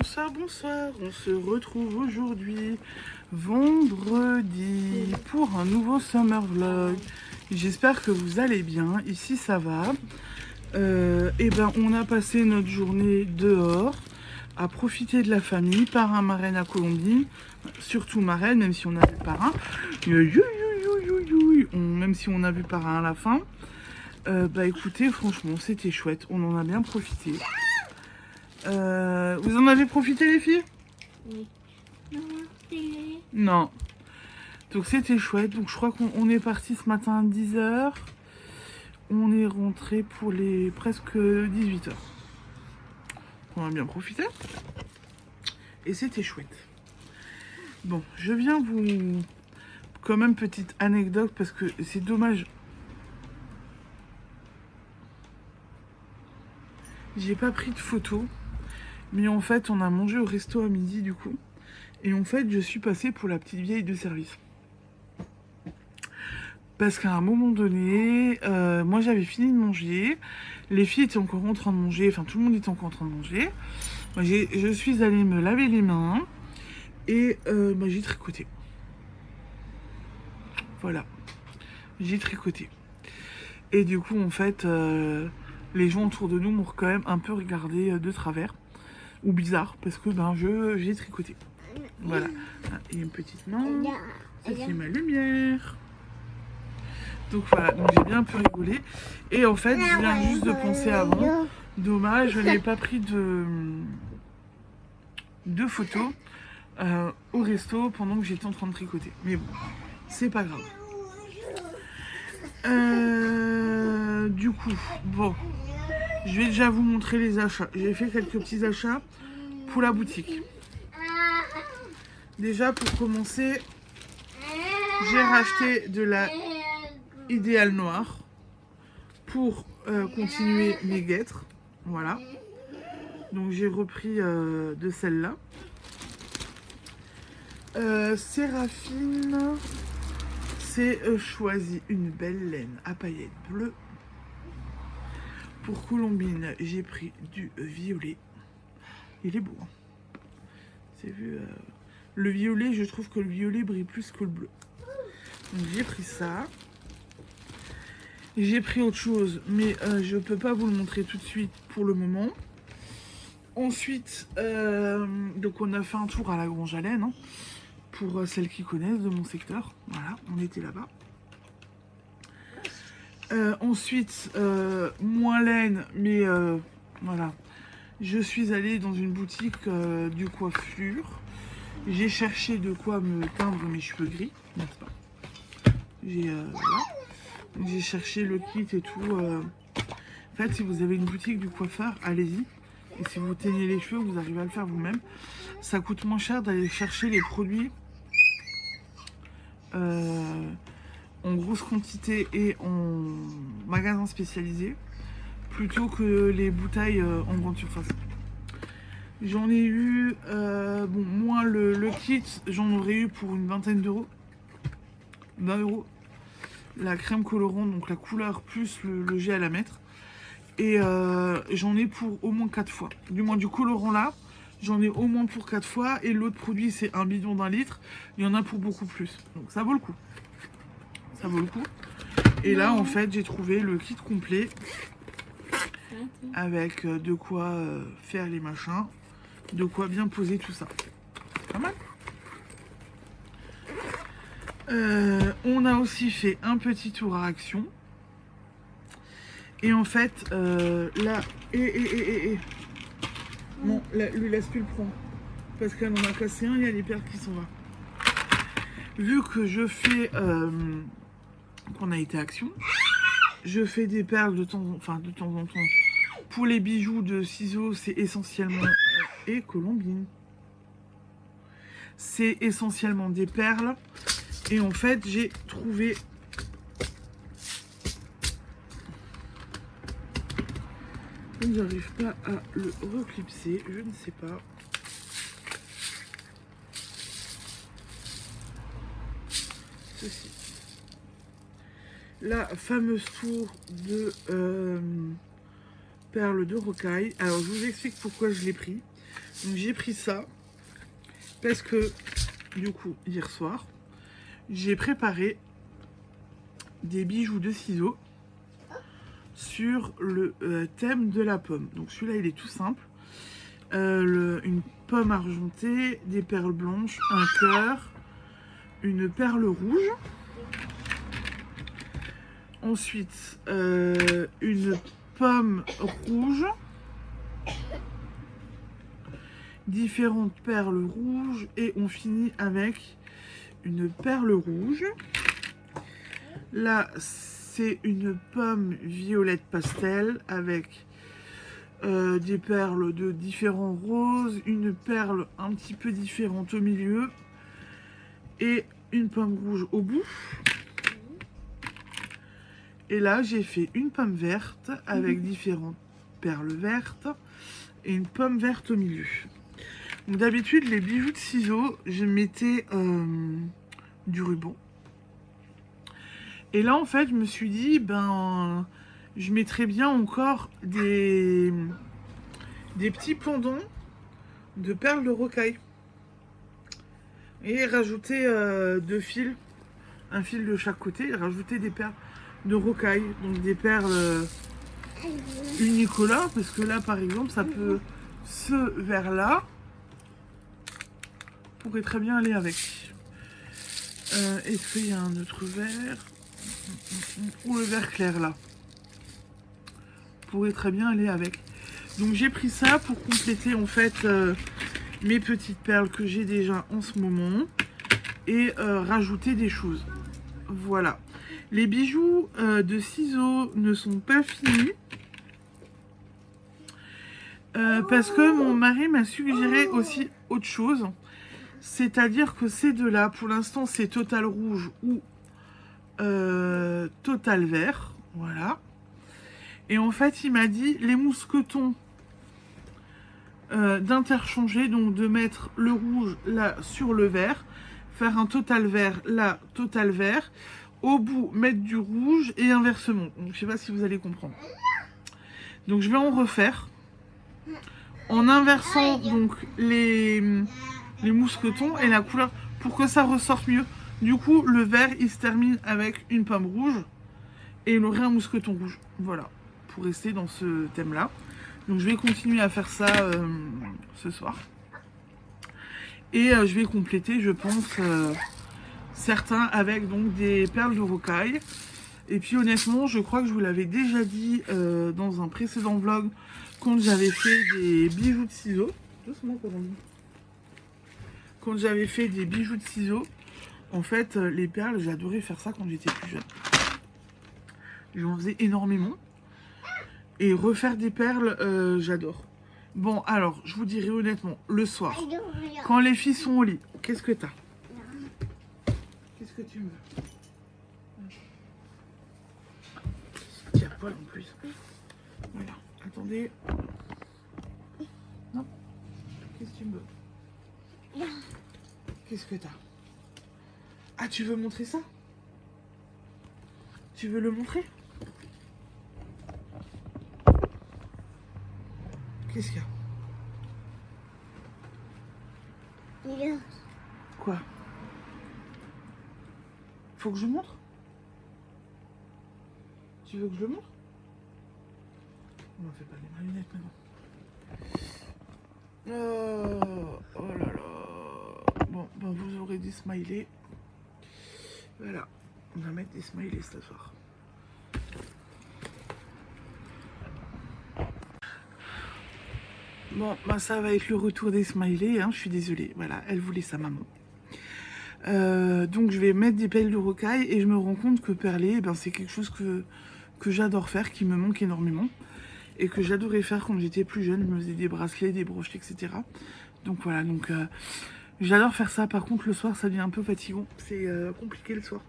Bonsoir, bonsoir, on se retrouve aujourd'hui, vendredi, pour un nouveau summer vlog. J'espère que vous allez bien, ici ça va. Et ben on a passé notre journée dehors, à profiter de la famille, parrain, marraine à Colombine, surtout marraine, même si on a vu parrain, même si on a vu parrain à la fin. Bah écoutez, franchement, c'était chouette, on en a bien profité. Vous en avez profité les filles? Oui. Non. Donc c'était chouette. Donc je crois qu'on est parti ce matin à 10h. On est rentré pour les presque 18h. On a bien profité. Et c'était chouette. Bon, je viens vous... Quand même petite anecdote parce que c'est dommage. J'ai pas pris de photos. Mais en fait, on a mangé au resto à midi du coup. Et en fait, je suis passée pour la petite vieille de service. Parce qu'à un moment donné, moi j'avais fini de manger. Les filles étaient encore en train de manger. Enfin, tout le monde était encore en train de manger. Moi, je suis allée me laver les mains. Et bah, j'ai tricoté. Voilà. J'ai tricoté. Et du coup, en fait, les gens autour de nous m'ont quand même un peu regardé de travers. Ou bizarre, parce que ben j'ai tricoté. Voilà. Ah, et une petite main. Ça c'est ma lumière. Donc voilà, donc j'ai bien un peu rigolé. Et en fait, je viens juste de penser avant. Dommage, je n'ai pas pris de photos au resto pendant que j'étais en train de tricoter. Mais bon, c'est pas grave. Du coup, bon, je vais déjà vous montrer les achats. J'ai fait quelques petits achats pour la boutique. Déjà, pour commencer, j'ai racheté de la Idéal Noir pour continuer mes guêtres. Voilà. Donc, j'ai repris de celle-là. Séraphine, c'est choisi une belle laine à paillettes bleues. Pour Colombine, j'ai pris du violet. Il est beau. Hein. C'est vu. Le violet, je trouve que le violet brille plus que le bleu. Donc j'ai pris ça. J'ai pris autre chose, mais je peux pas vous le montrer tout de suite pour le moment. Ensuite, donc on a fait un tour à la Grange à Laine, hein, pour celles qui connaissent de mon secteur. Voilà, on était là-bas. Ensuite, moins laine, mais voilà. Je suis allée dans une boutique de coiffure. J'ai cherché de quoi me teindre mes cheveux gris, n'est-ce pas? Voilà. J'ai cherché le kit et tout. En fait, si vous avez une boutique du coiffeur, allez-y. Et si vous teignez les cheveux, vous arrivez à le faire vous-même. Ça coûte moins cher d'aller chercher les produits en grosse quantité et en magasin spécialisé, plutôt que les bouteilles en grande surface. J'en ai eu, bon, moi le kit, j'en aurais eu pour une vingtaine d'euros. 20 euros. La crème colorante, donc la couleur plus le gel à mettre. Et j'en ai pour au moins 4 fois. Du moins du colorant là, j'en ai au moins pour 4 fois. Et l'autre produit, c'est un bidon d'1 litre. Il y en a pour beaucoup plus. Donc ça vaut le coup. Ça vaut le coup. Et là, en fait, j'ai trouvé le kit complet. Avec de quoi faire les machins. De quoi bien poser tout ça. Pas mal. On a aussi fait un petit tour à Action. Et en fait, là... Non, lui laisse plus le prendre. Parce qu'elle en a cassé un, il y a les perles qui sont là. Vu que je fais... qu'on a été à Action, je fais des perles de temps en temps. Pour les bijoux de ciseaux, c'est essentiellement... et Colombine. C'est essentiellement des perles. Et en fait, j'ai trouvé... Je n'arrive pas à le reclipser, je ne sais pas. Ceci. La fameuse tour de perles de rocaille. Alors je vous explique pourquoi je l'ai pris. Donc j'ai pris ça parce que du coup hier soir j'ai préparé des bijoux de ciseaux sur le thème de la pomme. Donc celui-là il est tout simple. Une pomme argentée, des perles blanches, un cœur, une perle rouge. Ensuite, une pomme rouge, différentes perles rouges et on finit avec une perle rouge. Là, c'est une pomme violette pastel avec des perles de différents roses, une perle un petit peu différente au milieu et une pomme rouge au bout. Et là, j'ai fait une pomme verte avec différentes perles vertes et une pomme verte au milieu. Donc d'habitude, les bijoux de ciseaux, je mettais du ruban. Et là, en fait, je me suis dit, ben, je mettrais bien encore des petits pendants de perles de rocaille. Et rajouter deux fils, un fil de chaque côté, et rajouter des perles de rocaille, donc des perles unicolores, parce que là, par exemple, ça peut, ce vert-là, pourrait très bien aller avec. Est-ce qu'il y a un autre vert? Ou le vert clair là pourrait très bien aller avec. Donc j'ai pris ça pour compléter en fait mes petites perles que j'ai déjà en ce moment et rajouter des choses. Voilà. Les bijoux de ciseaux ne sont pas finis parce que mon mari m'a suggéré aussi autre chose. C'est-à-dire que ces deux-là, pour l'instant, c'est Total Rouge ou Total Vert. Voilà. Et en fait, il m'a dit les mousquetons d'interchanger, donc de mettre le rouge là sur le vert, faire un Total Vert là, Total Vert, au bout mettre du rouge et inversement. Donc, je sais pas si vous allez comprendre. Donc je vais en refaire en inversant donc les mousquetons et la couleur pour que ça ressorte mieux. Du coup, le vert il se termine avec une pomme rouge et il aurait un mousqueton rouge. Voilà, pour rester dans ce thème là. Donc je vais continuer à faire ça ce soir. Et je vais compléter, je pense, certains avec donc des perles de rocaille. Et puis honnêtement, je crois que je vous l'avais déjà dit dans un précédent vlog quand j'avais fait des bijoux de ciseaux. Doucement, quand j'avais fait des bijoux de ciseaux, en fait, les perles, j'adorais faire ça quand j'étais plus jeune. J'en faisais énormément. Et refaire des perles, j'adore. Bon, alors, je vous dirai honnêtement, le soir, quand les filles sont au lit, qu'est-ce que t'as? Qu'est-ce que tu veux? Il y a poil en plus. Voilà, attendez. Non. Qu'est-ce que tu veux? Qu'est-ce que t'as? Ah, tu veux montrer ça? Tu veux le montrer? Qu'est-ce qu'il y a? Quoi? Faut que je montre? Tu veux que je le montre? On ne fait pas les marionnettes maintenant. Oh là là. Bon, ben vous aurez des smileys. Voilà. On va mettre des smileys ce soir. Bon, ben ça va être le retour des smileys, hein, je suis désolée. Voilà, elle voulait sa maman. Donc je vais mettre des perles de rocaille et je me rends compte que perler, ben, c'est quelque chose que j'adore faire, qui me manque énormément. Et que j'adorais faire quand j'étais plus jeune. Je me faisais des bracelets, des broches, etc. Donc voilà, donc j'adore faire ça. Par contre, le soir, ça devient un peu fatigant. C'est compliqué le soir.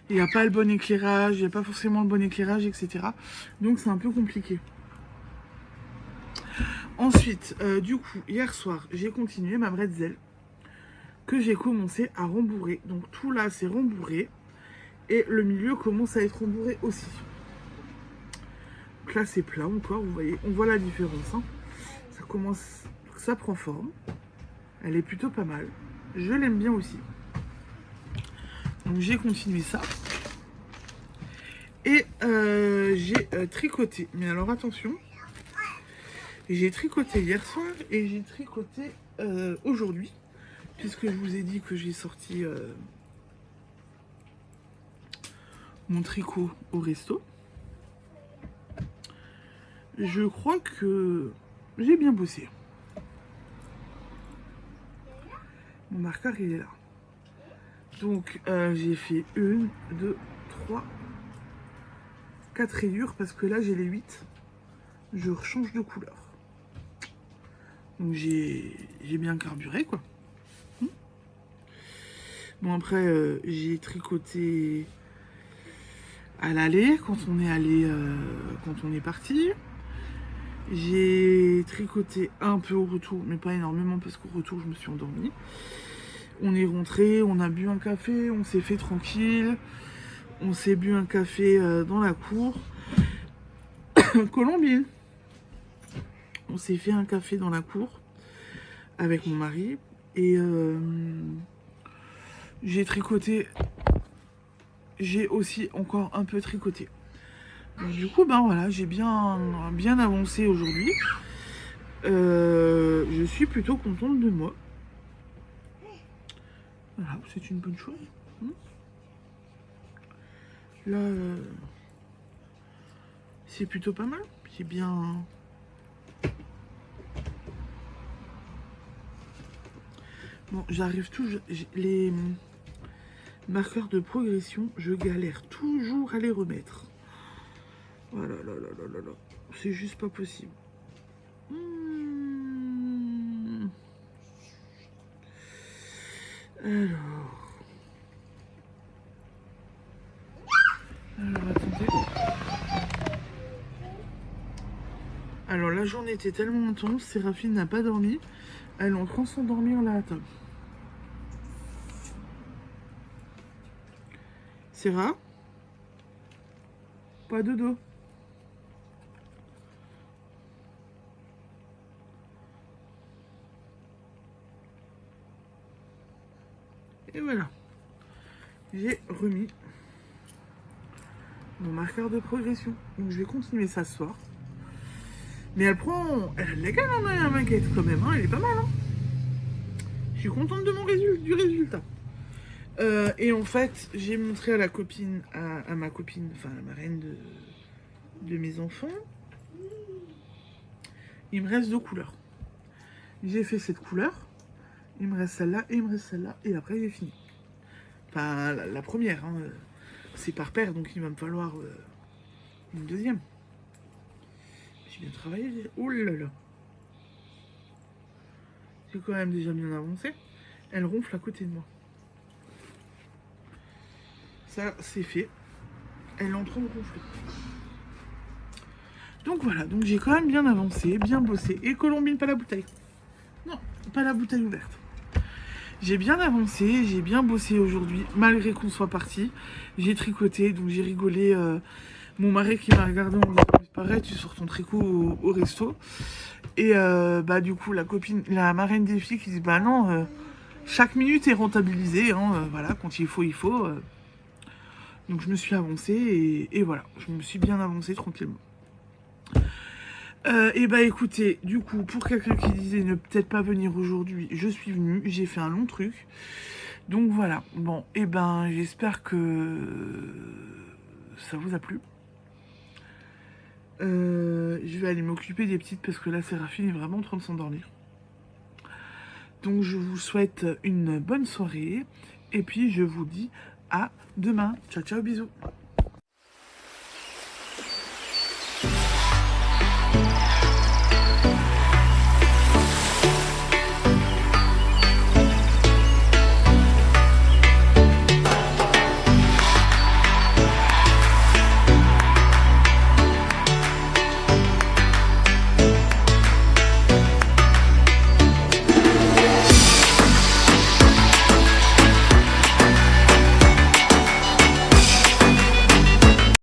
Il n'y a pas le bon éclairage, il n'y a pas forcément le bon éclairage, etc. Donc c'est un peu compliqué. Ensuite, du coup, hier soir, j'ai continué ma bretzel que j'ai commencé à rembourrer. Donc tout là, c'est rembourré. Et le milieu commence à être rembourré aussi. Donc là c'est plat encore, vous voyez, on voit la différence. Hein. Ça commence, ça prend forme. Elle est plutôt pas mal. Je l'aime bien aussi. Donc j'ai continué ça. Et j'ai tricoté. Mais alors attention, j'ai tricoté hier soir et j'ai tricoté aujourd'hui. Puisque je vous ai dit que j'ai sorti mon tricot au resto. Je crois que j'ai bien bossé. Mon marqueur il est là. Donc j'ai fait 1, 2, 3, 4 rayures parce que là j'ai les 8. Je rechange de couleur. Donc j'ai bien carburé quoi. Bon après j'ai tricoté à l'aller quand on est allé, quand on est parti. J'ai tricoté un peu au retour, mais pas énormément parce qu'au retour je me suis endormie. On est rentré, on a bu un café, on s'est fait tranquille. On s'est bu un café dans la cour. Colombine. On s'est fait un café dans la cour avec mon mari. Et j'ai tricoté. J'ai aussi encore un peu tricoté. Donc, du coup, ben voilà, j'ai bien avancé aujourd'hui. Je suis plutôt contente de moi. Voilà, c'est une bonne chose. Là, c'est plutôt pas mal. J'ai bien... Bon, j'arrive toujours... Les marqueurs de progression, je galère toujours à les remettre. Voilà, là, là, là, là, là. C'est juste pas possible. Alors, attendez. Alors, la journée était tellement intense, Séraphine n'a pas dormi. Elle est en train de s'endormir là à table. Séra? Pas de dos. Et voilà. J'ai remis mon marqueur de progression. Donc je vais continuer ça ce soir. Mais elle prend... Elle a de la gueule, hein, la maquette quand même. Hein. Elle est pas mal. Hein. Je suis contente de mon du résultat. Et en fait, j'ai montré à la copine, à ma copine, enfin la marraine de mes enfants. Il me reste 2 couleurs. J'ai fait cette couleur. Il me reste celle-là et il me reste celle-là. Et après, j'ai fini. Enfin, la première. Hein, c'est par paire, donc il va me falloir une deuxième. J'ai bien travaillé. Oh là là. J'ai quand même déjà bien avancé. Elle ronfle à côté de moi. Ça, c'est fait. Elle est en train de ronfler. Donc voilà, donc j'ai quand même bien avancé, bien bossé. Et Colombine, pas la bouteille. Non, pas la bouteille ouverte. J'ai bien avancé, j'ai bien bossé aujourd'hui, malgré qu'on soit parti. J'ai tricoté, donc j'ai rigolé. Mon mari qui m'a regardé en disant « Pareil, tu sors ton tricot au resto ». Et bah du coup, la copine, la marraine des filles qui dit « Bah non, chaque minute est rentabilisée, hein, voilà, quand il faut, il faut ». Donc je me suis avancée et voilà, je me suis bien avancée tranquillement. Et bah écoutez, du coup, pour quelqu'un qui disait ne peut-être pas venir aujourd'hui, je suis venue, j'ai fait un long truc. Donc voilà, bon, et ben j'espère que ça vous a plu. Je vais aller m'occuper des petites parce que là Séraphine est vraiment en train de s'endormir. Donc je vous souhaite une bonne soirée et puis je vous dis à demain. Ciao ciao, bisous.